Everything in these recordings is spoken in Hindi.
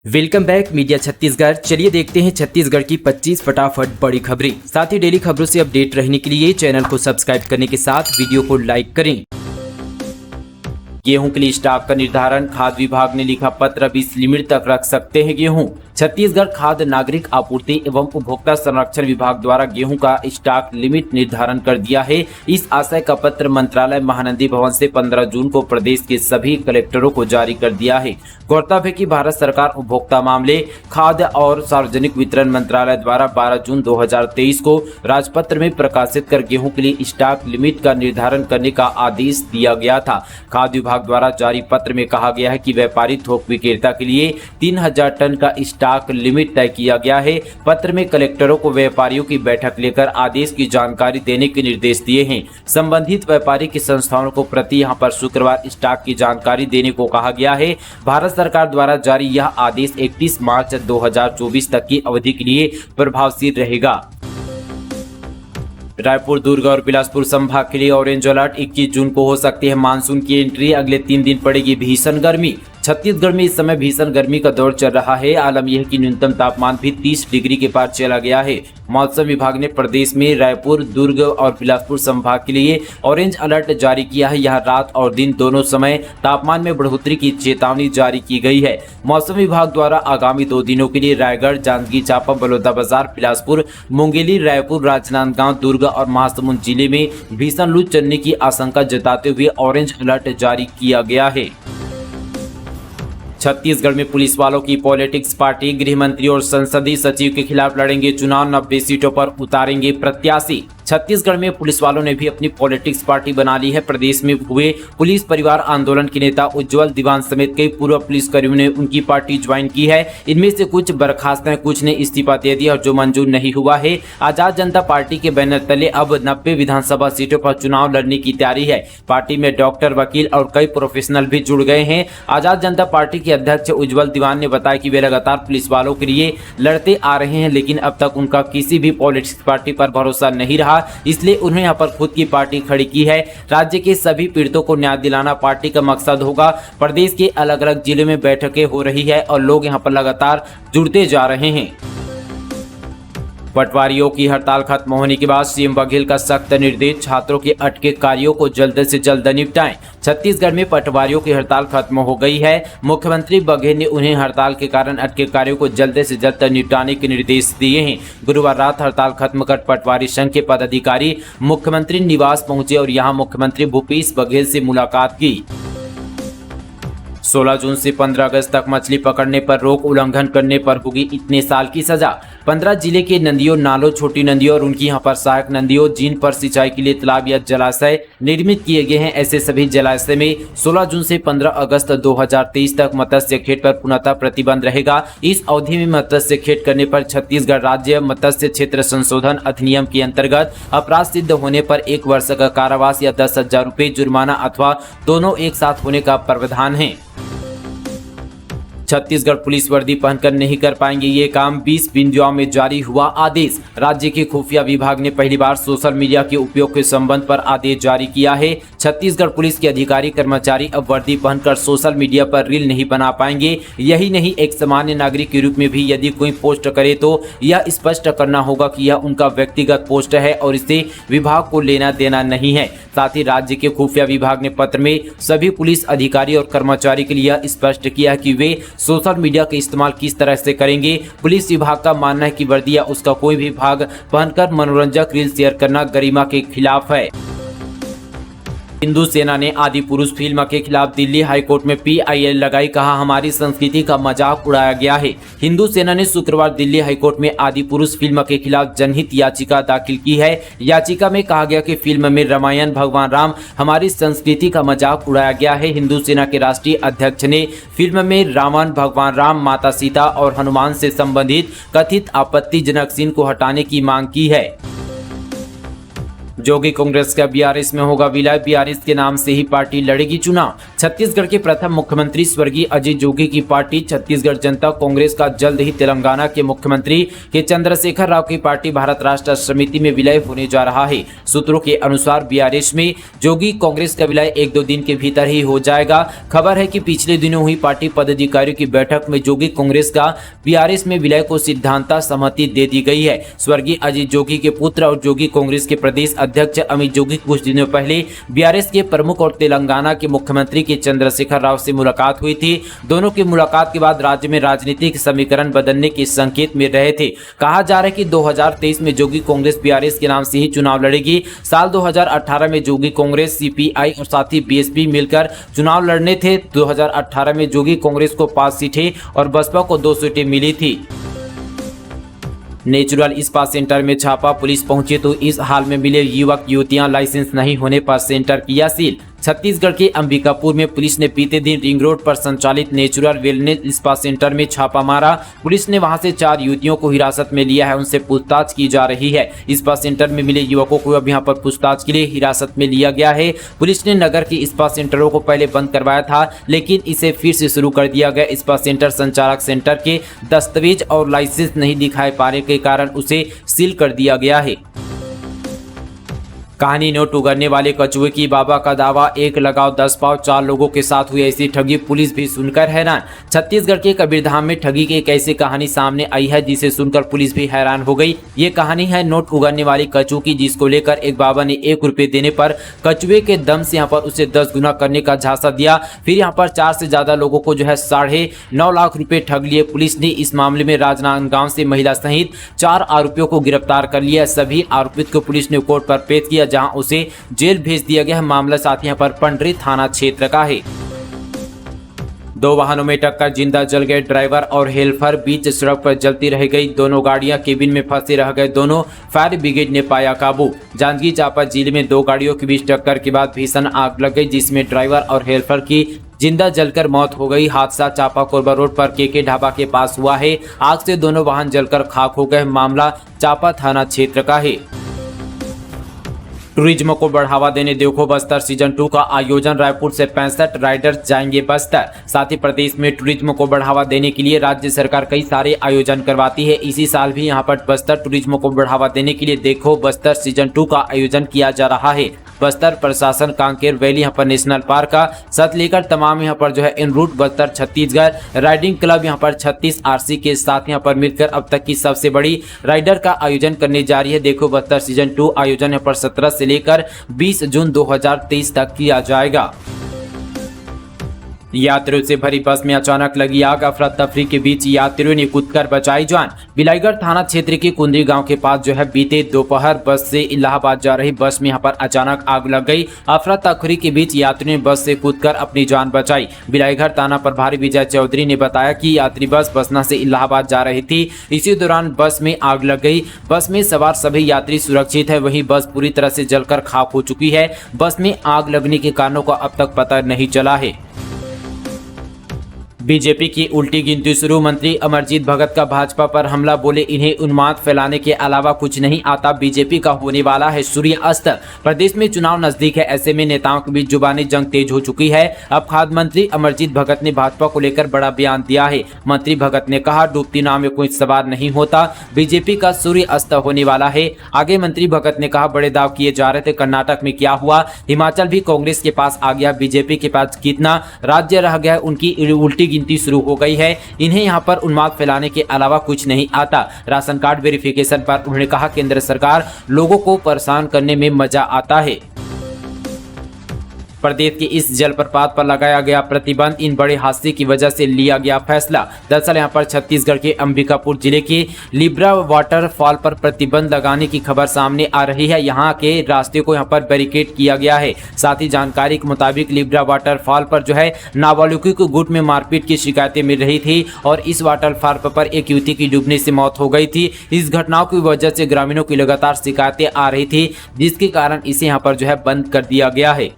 Welcome back media Chhattisgarh. चलिए देखते हैं छत्तीसगढ़ की 25 फटाफट बड़ी खबरें। साथ ही डेली खबरों से अपडेट रहने के लिए चैनल को सब्सक्राइब करने के साथ वीडियो को लाइक करें। गेहूं के लिए स्टॉक का निर्धारण, खाद्य विभाग ने लिखा पत्र, 20 लिमिट तक रख सकते हैं गेहूं। छत्तीसगढ़ खाद्य नागरिक आपूर्ति एवं उपभोक्ता संरक्षण विभाग द्वारा गेहूं का स्टॉक लिमिट निर्धारण कर दिया है। इस आशय का पत्र मंत्रालय महानंदी भवन से 15 जून को प्रदेश के सभी कलेक्टरों को जारी कर दिया है। गौरतलब है कि भारत सरकार उपभोक्ता मामले, खाद्य और सार्वजनिक वितरण मंत्रालय द्वारा 12 जून 2023 को राजपत्र में प्रकाशित कर गेहूं के लिए स्टॉक लिमिट का निर्धारण करने का आदेश दिया गया था। खाद्य विभाग द्वारा जारी पत्र में कहा गया है कि व्यापारी थोक विक्रेता के लिए 3000 टन का स्टॉक लिमिट तय किया गया है। पत्र में कलेक्टरों को व्यापारियों की बैठक लेकर आदेश की जानकारी देने के निर्देश दिए हैं। संबंधित व्यापारी की संस्थाओं को प्रति यहां पर शुक्रवार स्टॉक की जानकारी देने को कहा गया है। भारत सरकार द्वारा जारी यह आदेश 31 मार्च 2024 तक की अवधि के लिए प्रभावशील रहेगा। रायपुर, दुर्ग और बिलासपुर संभाग के लिए ऑरेंज अलर्ट। 21 जून को हो सकती है मानसून की एंट्री। अगले 3 दिन पड़ेगी भीषण गर्मी। छत्तीसगढ़ में इस समय भीषण गर्मी का दौर चल रहा है। आलम यह कि न्यूनतम तापमान भी 30 डिग्री के पार चला गया है। मौसम विभाग ने प्रदेश में रायपुर, दुर्ग और बिलासपुर संभाग के लिए ऑरेंज अलर्ट जारी किया है। यहाँ रात और दिन दोनों समय तापमान में बढ़ोतरी की चेतावनी जारी की गई है। मौसम विभाग द्वारा आगामी 2 दिनों के लिए रायगढ़, जांजगीर चांपा, बलौदाबाजार, बिलासपुर, मुंगेली, रायपुर, राजनांदगांव, दुर्ग और महासमुंद जिले में भीषण लू चलने की आशंका जताते हुए ऑरेंज अलर्ट जारी किया गया है। छत्तीसगढ़ में पुलिस वालों की पॉलिटिक्स पार्टी, गृह मंत्री और संसदीय सचिव के खिलाफ लड़ेंगे चुनाव, 90 सीटों पर उतारेंगे प्रत्याशी। छत्तीसगढ़ में पुलिस वालों ने भी अपनी पॉलिटिक्स पार्टी बना ली है। प्रदेश में हुए पुलिस परिवार आंदोलन के नेता उज्जवल दीवान समेत कई पूर्व पुलिसकर्मियों ने उनकी पार्टी ज्वाइन की है। इनमें से कुछ बर्खास्त हैं, कुछ ने इस्तीफा दे दिया और जो मंजूर नहीं हुआ है। आजाद जनता पार्टी के बैनर तले अब 90 विधानसभा सीटों पर चुनाव लड़ने की तैयारी है। पार्टी में डॉक्टर, वकील और कई प्रोफेशनल भी जुड़ गए हैं। आजाद जनता पार्टी के अध्यक्ष उज्जवल दीवान ने बताया कि वे लगातार पुलिस वालों के लिए लड़ते आ रहे हैं, लेकिन अब तक उनका किसी भी पॉलिटिक्स पार्टी पर भरोसा नहीं रहा, इसलिए उन्होंने यहाँ पर खुद की पार्टी खड़ी की है। राज्य के सभी पीड़ितों को न्याय दिलाना पार्टी का मकसद होगा। प्रदेश के अलग अलग जिलों में बैठकें हो रही है और लोग यहाँ पर लगातार जुड़ते जा रहे हैं। पटवारियों की हड़ताल खत्म होने के बाद सीएम बघेल का सख्त निर्देश, छात्रों के अटके कार्यों को जल्द से जल्द निपटाएं। छत्तीसगढ़ में पटवारियों की हड़ताल खत्म हो गई है। मुख्यमंत्री बघेल ने उन्हें हड़ताल के कारण अटके कार्यों को जल्द से जल्द निपटाने के निर्देश दिए हैं। गुरुवार रात हड़ताल खत्म कर पटवारी संघ के पदाधिकारी मुख्यमंत्री निवास पहुंचे और यहां मुख्यमंत्री भूपेश बघेल से मुलाकात की। 16 जून से 15 अगस्त तक मछली पकड़ने पर रोक, उल्लंघन करने पर होगी इतने साल की सजा। 15 जिले के नदियों, नालों, छोटी नदियों और उनकी यहाँ पर सहायक नदियों, जिन पर सिंचाई के लिए तालाब या जलाशय निर्मित किए गए हैं, ऐसे सभी जलाशय में 16 जून से 15 अगस्त 2023 तक मत्स्य खेत पर पुनः प्रतिबंध रहेगा। इस अवधि में मत्स्य खेत करने पर छत्तीसगढ़ राज्य मत्स्य क्षेत्र संशोधन अधिनियम के अंतर्गत अपराध सिद्ध होने पर 1 वर्ष का कारावास या 10,000 रुपये जुर्माना अथवा दोनों एक साथ होने का प्रावधान है। छत्तीसगढ़ पुलिस वर्दी पहनकर नहीं कर पाएंगे ये काम, 20 बिंदुओं में जारी हुआ आदेश। राज्य के खुफिया विभाग ने पहली बार सोशल मीडिया के उपयोग के संबंध पर आदेश जारी किया है। छत्तीसगढ़ पुलिस के अधिकारी कर्मचारी अब वर्दी पहनकर सोशल मीडिया पर रील नहीं बना पाएंगे। यही नहीं, एक सामान्य नागरिक के रूप में भी यदि कोई पोस्ट करे तो यह स्पष्ट करना होगा कि यह उनका व्यक्तिगत पोस्ट है और इससे विभाग को लेना देना नहीं है। साथ ही राज्य के खुफिया विभाग ने पत्र में सभी पुलिस अधिकारी और कर्मचारी के लिए स्पष्ट किया कि वे सोशल मीडिया का इस्तेमाल किस तरह से करेंगे। पुलिस विभाग का मानना है कि वर्दी या उसका कोई भी भाग पहनकर मनोरंजक रील शेयर करना गरिमा के खिलाफ है। हिंदू सेना ने आदि पुरुष फिल्म के खिलाफ दिल्ली हाईकोर्ट में PIL लगाई, कहा हमारी संस्कृति का मजाक उड़ाया गया है। हिंदू सेना ने शुक्रवार दिल्ली हाईकोर्ट में आदि पुरुष फिल्म के खिलाफ जनहित याचिका दाखिल की है। याचिका में कहा गया कि फिल्म में रामायण, भगवान राम, हमारी संस्कृति का मजाक उड़ाया गया है। हिंदू सेना के राष्ट्रीय अध्यक्ष ने फिल्म में रावण, भगवान राम, माता सीता और हनुमान से संबंधित कथित आपत्तिजनक सीन को हटाने की मांग की है। जोगी कांग्रेस का बीआरएस में होगा विलय, बीआरएस के नाम से ही पार्टी लड़ेगी चुनाव। छत्तीसगढ़ के प्रथम मुख्यमंत्री स्वर्गीय अजीत जोगी की पार्टी छत्तीसगढ़ जनता कांग्रेस का जल्द ही तेलंगाना के मुख्यमंत्री के चंद्रशेखर राव की पार्टी भारत राष्ट्र समिति में विलय होने जा रहा है। सूत्रों के अनुसार बीआरएस में जोगी कांग्रेस का विलय 1-2 दिन के भीतर ही हो जाएगा। खबर है कि पिछले दिनों हुई पार्टी पदाधिकारियों की बैठक में जोगी कांग्रेस का बीआरएस में विलय को सिद्धांत सहमति दे दी गई है। स्वर्गीय अजीत जोगी के पुत्र और जोगी कांग्रेस के प्रदेश अध्यक्ष अमित जोगी कुछ दिनों पहले बीआरएस के प्रमुख और तेलंगाना के मुख्यमंत्री के चंद्रशेखर राव से मुलाकात हुई थी। दोनों की मुलाकात के बाद राज्य में राजनीतिक समीकरण बदलने के संकेत मिल रहे थे। कहा जा रहा है कि 2023 में जोगी कांग्रेस बीआरएस के नाम से ही चुनाव लड़ेगी। साल 2018 में जोगी कांग्रेस, सीपीआई और साथ ही बीएसपी मिलकर चुनाव लड़ने थे। 2018 में जोगी कांग्रेस को 5 सीटें और बसपा को 2 सीटें मिली थी। नेचुरल इस्पात सेंटर में छापा, पुलिस पहुंची तो इस हाल में मिले युवक युवतियां लाइसेंस नहीं होने पर सेंटर किया सील। छत्तीसगढ़ के अंबिकापुर में पुलिस ने बीते दिन रिंग रोड पर संचालित नेचुरल वेलनेस इस्पात सेंटर में छापा मारा। पुलिस ने वहां से 4 युवतियों को हिरासत में लिया है, उनसे पूछताछ की जा रही है। इस्पात सेंटर में मिले युवकों को अब यहां पर पूछताछ के लिए हिरासत में लिया गया है। पुलिस ने नगर के इस्पात सेंटरों को पहले बंद करवाया था, लेकिन इसे फिर से शुरू कर दिया गया। इस्पात सेंटर संचालक सेंटर के दस्तावेज और लाइसेंस नहीं दिखाई पाने के कारण उसे सील कर दिया गया है। कहानी नोट उगरने वाले कछुए की बाबा का दावा, 1 लगाओ 10 पाओ, 4 लोगों के साथ हुई ऐसी ठगी, पुलिस भी सुनकर हैरान। छत्तीसगढ़ के कबीरधाम में ठगी की एक ऐसी कहानी सामने आई है जिसे सुनकर पुलिस भी हैरान हो गई। ये कहानी है नोट उगरने वाली कछुए की, जिसको लेकर एक बाबा ने 1 रुपये देने पर कछुए के दम से यहाँ पर उसे 10 गुना करने का झांसा दिया। फिर यहाँ पर 4 से ज्यादा लोगों को जो है 9.5 लाख रुपए ठग लिए। पुलिस ने इस मामले में राजनांदगांव से महिला सहित 4 आरोपियों को गिरफ्तार कर लिया। सभी आरोपित को पुलिस ने कोर्ट पर पेश किया, जहां उसे जेल भेज दिया गया है। मामला साथ यहाँ पर पंडरी थाना क्षेत्र का है। 2 वाहनों में टक्कर, जिंदा जल गए ड्राइवर और हेल्पर, बीच सड़क पर जलती रह गई दोनों गाड़ियां, केबिन में फंसे रह गए दोनों, फायर ब्रिगेड ने पाया काबू। जांजगीर चांपा जिले में 2 गाड़ियों के बीच टक्कर के बाद भीषण आग लग गई, जिसमें ड्राइवर और हेल्पर की जिंदा जलकर मौत हो गई। हादसा चांपा कोरबा रोड पर केके ढाबा के पास हुआ है। आग से दोनों वाहन जलकर खाक हो गए। मामला चांपा थाना क्षेत्र का है। टूरिज्म को बढ़ावा देने देखो बस्तर सीजन 2 का आयोजन, रायपुर से 65 राइडर्स जाएंगे बस्तर। साथ ही प्रदेश में टूरिज्म को बढ़ावा देने के लिए राज्य सरकार कई सारे आयोजन करवाती है। इसी साल भी यहां पर बस्तर टूरिज्म को बढ़ावा देने के लिए देखो बस्तर सीजन 2 का आयोजन किया जा रहा है। बस्तर प्रशासन कांकेर वैली यहाँ पर नेशनल पार्क का साथ लेकर तमाम यहाँ पर जो है in route Bastar Chhattisgarh riding club यहाँ पर 36 आरसी के साथ यहाँ पर मिलकर अब तक की सबसे बड़ी राइडर का आयोजन करने जा रही है। देखो बस्तर सीजन 2 आयोजन यहाँ पर 17 से लेकर 20 जून 2023 तक किया जाएगा। यात्रियों से भरी बस में अचानक लगी आग, अफरा तफरी के बीच यात्रियों ने कूदकर बचाई जान। बिलाईगढ़ थाना क्षेत्र के कुंदरी गांव के पास जो है बीते दोपहर बस से इलाहाबाद जा रही बस में यहां पर अचानक आग लग गई। अफरा तफरी के बीच यात्रियों ने बस से कूदकर अपनी जान बचाई। बिलाईगढ़ थाना प्रभारी विजय चौधरी ने बताया कि यात्री बस बसना से इलाहाबाद जा रही थी। इसी दौरान बस में आग लग गई। बस में सवार सभी यात्री सुरक्षित है, वहीं बस पूरी तरह से जलकर खाक हो चुकी है। बस में आग लगने के कारणों का अब तक पता नहीं चला है। बीजेपी की उल्टी गिनती शुरू, मंत्री अमरजीत भगत का भाजपा पर हमला, बोले इन्हें उन्माद फैलाने के अलावा कुछ नहीं आता। बीजेपी का होने वाला है सूर्य अस्त। प्रदेश में चुनाव नजदीक है, ऐसे में नेताओं के बीच जुबानी जंग तेज हो चुकी है। अब खाद्य मंत्री अमरजीत भगत ने भाजपा को लेकर बड़ा बयान दिया है। मंत्री भगत ने कहा, डूबती नाव में कोई सवार नहीं होता, बीजेपी का सूर्य अस्त होने वाला है। आगे मंत्री भगत ने कहा, बड़े दाव किए जा रहे थे, कर्नाटक में क्या हुआ, हिमाचल भी कांग्रेस के पास आ गया, बीजेपी के पास कितना राज्य रह गया, उनकी उल्टी गिनती शुरू हो गई है। इन्हें यहां पर उन्माद फैलाने के अलावा कुछ नहीं आता। राशन कार्ड वेरिफिकेशन पर उन्होंने कहा, केंद्र सरकार लोगों को परेशान करने में मजा आता है। प्रदेश के इस जलप्रपात पर लगाया गया प्रतिबंध, इन बड़े हादसे की वजह से लिया गया फैसला। दरअसल यहां पर छत्तीसगढ़ के अंबिकापुर जिले के लिब्रा वाटरफॉल पर प्रतिबंध लगाने की खबर सामने आ रही है। यहां के रास्ते को यहां पर बैरिकेड किया गया है। साथ ही जानकारी के मुताबिक लिब्रा वाटरफॉल पर जो है नाबालिगों को गुट में मारपीट की शिकायतें मिल रही थी और इस वाटरफॉल पर एक युवती की डूबने से मौत हो गई थी। इस घटनाओं की वजह से ग्रामीणों की लगातार शिकायतें आ रही थी, जिसके कारण इसे यहाँ पर जो है बंद कर दिया गया है।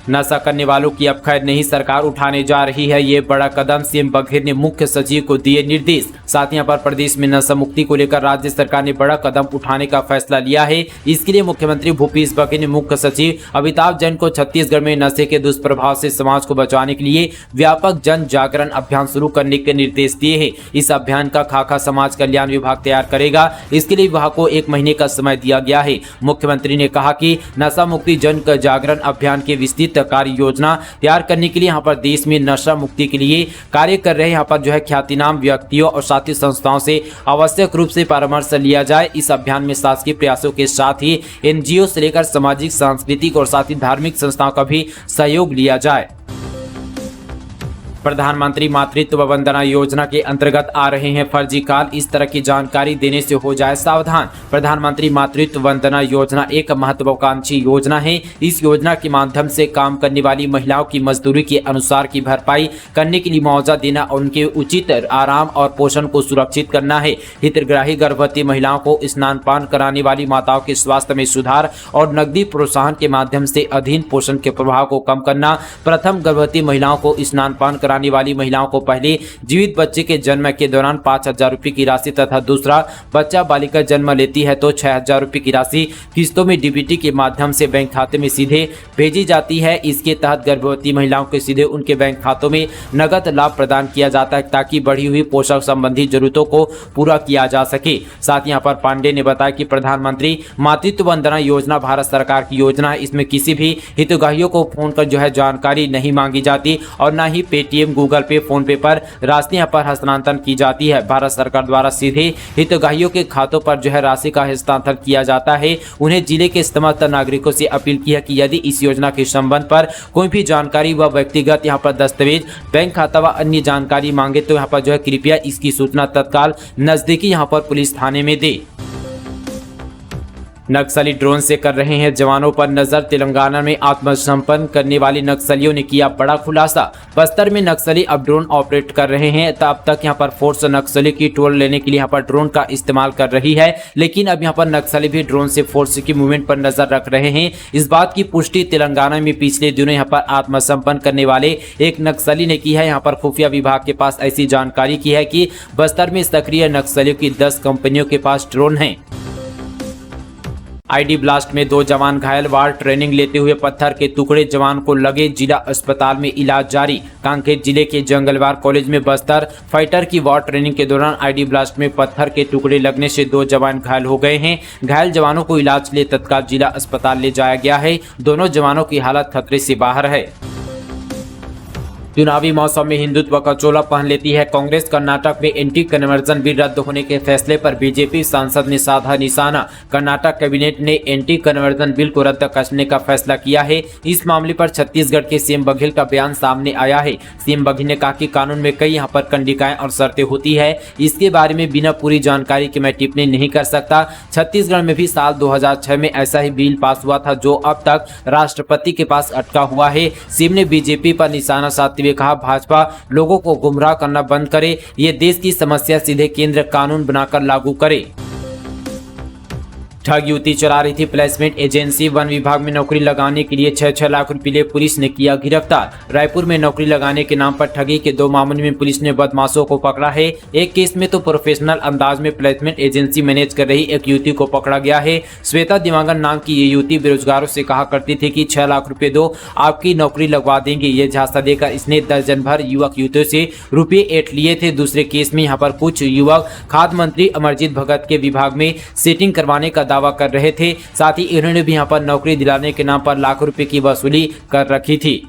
नशा करने वालों की अब खैर नहीं सरकार उठाने जा रही है ये बड़ा कदम। सीएम बघेल ने मुख्य सचिव को दिए निर्देश। साथ ही यहाँ पर प्रदेश में नशा मुक्ति को लेकर राज्य सरकार ने बड़ा कदम उठाने का फैसला लिया है। इसके लिए मुख्यमंत्री भूपेश बघेल ने मुख्य सचिव अमिताभ जैन को छत्तीसगढ़ में नशे के दुष्प्रभाव से समाज को बचाने के लिए व्यापक जन जागरण अभियान शुरू करने के निर्देश दिए हैं। इस अभियान का खाका समाज कल्याण विभाग तैयार करेगा। इसके लिए विभाग को 1 महीने का समय दिया गया है। मुख्यमंत्री ने कहा कि नशा मुक्ति जन जागरण अभियान के विस्तृत कार्य योजना तैयार करने के लिए यहाँ पर देश में नशा मुक्ति के लिए कार्य कर रहे यहाँ पर ख्यातिनाम व्यक्तियों और साथी संस्थाओं से आवश्यक रूप से परामर्श लिया जाए। इस अभियान में शासकीय प्रयासों के साथ ही एनजीओ से लेकर सामाजिक, सांस्कृतिक और साथ ही धार्मिक संस्थाओं का भी सहयोग लिया जाए। प्रधानमंत्री मातृत्व वंदना योजना के अंतर्गत आ रहे हैं फर्जी कॉल, इस तरह की जानकारी देने से हो जाए सावधान। प्रधानमंत्री मातृत्व वंदना योजना एक महत्वाकांक्षी योजना है। इस योजना के माध्यम से काम करने वाली महिलाओं की मजदूरी के अनुसार की भरपाई करने के लिए मुआवजा देना और उनके उचित आराम और पोषण को सुरक्षित करना है। हितग्राही गर्भवती महिलाओं को स्नान पान कराने वाली माताओं के स्वास्थ्य में सुधार और नकदी प्रोत्साहन के माध्यम से अधीन पोषण के प्रभाव को कम करना। प्रथम गर्भवती महिलाओं को स्नान पान कराने वाली महिलाओं को पहले जीवित बच्चे के जन्म के दौरान 5,000 रुपये की राशि तथा दूसरा बच्चा बालिका जन्म लेती है तो 6,000 रुपये की राशि किस्तों में डीबीटी के माध्यम से बैंक खाते में सीधे भेजी जाती है। इसके तहत गर्भवती महिलाओं को सीधे उनके बैंक खातों में नगद लाभ प्रदान किया जाता है ताकि बढ़ी हुई पोषण संबंधी जरूरतों को पूरा किया जा सके। साथ ही यहाँ पर पांडे ने बताया कि प्रधानमंत्री मातृत्व वंदना योजना भारत सरकार की योजना है। इसमें किसी भी हितग्राहियों को फोन कर जानकारी नहीं मांगी जाती और न ही पेटीएम, गूगल पे, फोन पे पर राशि यहाँ पर हस्तांतरण की जाती है। भारत सरकार द्वारा सीधे हितग्राहियों के खातों पर राशि का हस्तांतरण किया जाता है। उन्हें जिले के समस्त नागरिकों से अपील की है कि यदि इस योजना के संबंध पर कोई भी जानकारी व व्यक्तिगत यहाँ पर दस्तावेज, बैंक खाता व अन्य जानकारी मांगे तो यहाँ पर कृपया इसकी सूचना तत्काल नजदीकी यहाँ पर पुलिस थाने में दे। नक्सली ड्रोन से कर रहे हैं जवानों पर नजर। तेलंगाना में आत्मसमर्पण करने वाले नक्सलियों ने किया बड़ा खुलासा। बस्तर में नक्सली अब ड्रोन ऑपरेट कर रहे हैं। अब तक यहां पर फोर्स नक्सली की टोल लेने के लिए यहां पर ड्रोन का इस्तेमाल कर रही है, लेकिन अब यहां पर नक्सली भी ड्रोन से फोर्स की मूवमेंट पर नजर रख रहे हैं। इस बात की पुष्टि तेलंगाना में पिछले दिनों यहां पर आत्मसमर्पण करने वाले एक नक्सली ने की है। यहां पर खुफिया विभाग के पास ऐसी जानकारी की है कि बस्तर में सक्रिय नक्सलियों की 10 कंपनियों के पास ड्रोन है। आईडी ब्लास्ट में 2 जवान घायल, वार ट्रेनिंग लेते हुए पत्थर के टुकड़े जवान को लगे, जिला अस्पताल में इलाज जारी। कांकेर जिले के जंगलवार कॉलेज में बस्तर फाइटर की वार ट्रेनिंग के दौरान आईडी ब्लास्ट में पत्थर के टुकड़े लगने से 2 जवान घायल हो गए हैं। घायल जवानों को इलाज के लिए तत्काल जिला अस्पताल ले जाया गया है। दोनों जवानों की हालत खतरे से बाहर है। चुनावी मौसम में हिंदुत्व का चोला पहन लेती है कांग्रेस। कर्नाटक में एंटी कन्वर्जन बिल रद्द होने के फैसले पर बीजेपी सांसद ने साधा निशाना। कर्नाटक कैबिनेट ने एंटी कन्वर्जन बिल को रद्द करने का फैसला किया है। इस मामले पर छत्तीसगढ़ के सीएम बघेल का बयान सामने आया है। सीएम बघेल ने कहा कि कानून में कई यहाँ पर कंडिकाएं और शर्तें होती है, इसके बारे में बिना पूरी जानकारी के मैं टिप्पणी नहीं कर सकता। छत्तीसगढ़ में भी साल 2006 में ऐसा ही बिल पास हुआ था जो अब तक राष्ट्रपति के पास अटका हुआ है। सीएम ने बीजेपी पर निशाना साधते हुए कहा, भाजपा लोगों को गुमराह करना बंद करे, ये देश की समस्या सीधे केंद्र कानून बनाकर लागू करे। ठग युवती चला रही थी प्लेसमेंट एजेंसी। वन विभाग में नौकरी लगाने के लिए 6-6 लाख रुपए लिए पुलिस ने किया गिरफ्तार। रायपुर में नौकरी लगाने के नाम पर ठगी के 2 मामलों में पुलिस ने बदमाशों को पकड़ा है। एक केस में तो प्रोफेशनल अंदाज में प्लेसमेंट एजेंसी मैनेज कर रही एक युवती को पकड़ा गया है। श्वेता दिवांगन नाम की ये युवती बेरोजगारों से कहा करती थी कि 6 लाख रुपए दो, आपकी नौकरी लगवा देंगे। ये झांसा देकर इसने दर्जन भर युवक युवतियों से रुपये ऐंठ लिए थे। दूसरे केस में यहाँ पर कुछ युवक खाद्य मंत्री अमरजीत भगत के विभाग में सेटिंग करवाने का दावा कर रहे थे। साथ ही इन्होंने भी यहां पर नौकरी दिलाने के नाम पर लाखों रुपए की वसूली कर रखी थी।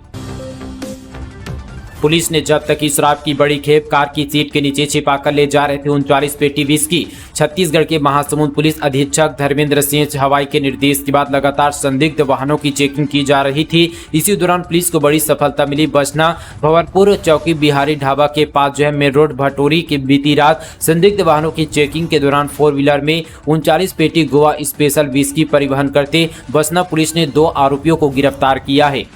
पुलिस ने जब्त की शराब की बड़ी खेप। कार की सीट के नीचे छिपाकर ले जा रहे थे 39 पेटी विस्की। छत्तीसगढ़ के महासमुंद पुलिस अधीक्षक धर्मेंद्र सिंह हवाई के निर्देश के बाद लगातार संदिग्ध वाहनों की चेकिंग की जा रही थी। इसी दौरान पुलिस को बड़ी सफलता मिली। बसना भंवरपुर चौकी बिहारी ढाबा के पास मेन रोड भटोरी की बीती रात संदिग्ध वाहनों की चेकिंग के दौरान 4 व्हीलर में 39 पेटी गोवा स्पेशल विस्की परिवहन करते बसना पुलिस ने 2 आरोपियों को गिरफ्तार किया है।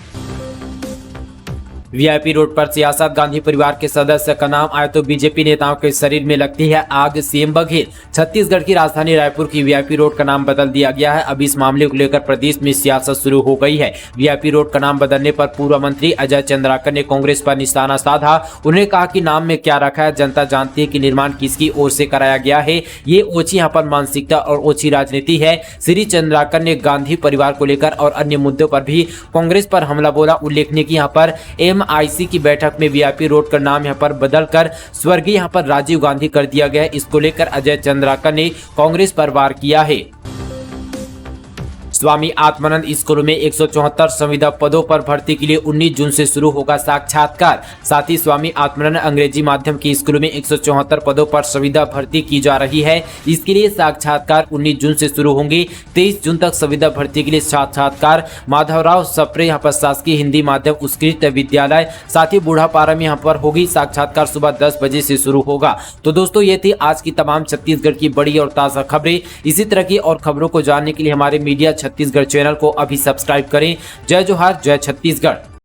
वीआईपी रोड पर सियासत, गांधी परिवार के सदस्य का नाम आए तो बीजेपी नेताओं के शरीर में लगती है आग, सीएम बघेल। छत्तीसगढ़ की राजधानी रायपुर की वीआईपी रोड का नाम बदल दिया गया है। अब इस मामले को लेकर प्रदेश में सियासत शुरू हो गई है। वीआईपी रोड का नाम बदलने पर पूर्व मंत्री अजय चंद्राकर ने कांग्रेस पर निशाना साधा। उन्होंने कहा कि नाम में क्या रखा है, जनता जानती है कि निर्माण किसकी ओर से कराया गया है। ये ओछी यहाँ पर मानसिकता और ओछी राजनीति है। श्री चंद्राकर ने गांधी परिवार को लेकर और अन्य मुद्दों पर भी कांग्रेस पर हमला बोला। उल्लेखनीय कि यहाँ पर MIC की बैठक में वीआईपी रोड का नाम यहाँ पर बदलकर स्वर्गीय यहाँ पर राजीव गांधी कर दिया गया। इसको लेकर अजय चंद्राकर ने कांग्रेस पर वार किया है। स्वामी आत्मानंद स्कूलों में 174 संविदा पदों पर भर्ती के लिए 19 जून से शुरू होगा साक्षात्कार। साथ ही स्वामी आत्मानंद अंग्रेजी माध्यम के स्कूलों में 174 पदों पर संविदा भर्ती की जा रही है। इसके लिए साक्षात्कार 19 जून से शुरू होंगे। 23 जून तक संविदा भर्ती के लिए साक्षात्कार माधवराव सप्रे यहाँ पर शासकीय हिंदी माध्यम उत्कृष्ट विद्यालय साथ ही बूढ़ापारा में यहाँ पर होगी। साक्षात्कार सुबह 10 बजे से शुरू होगा। तो दोस्तों ये थी आज की तमाम छत्तीसगढ़ की बड़ी और ताज़ा खबरें। इसी तरह की और खबरों को जानने के लिए हमारे मीडिया छत्तीसगढ़ चैनल को अभी सब्सक्राइब करें। जय जोहार, जय छत्तीसगढ़।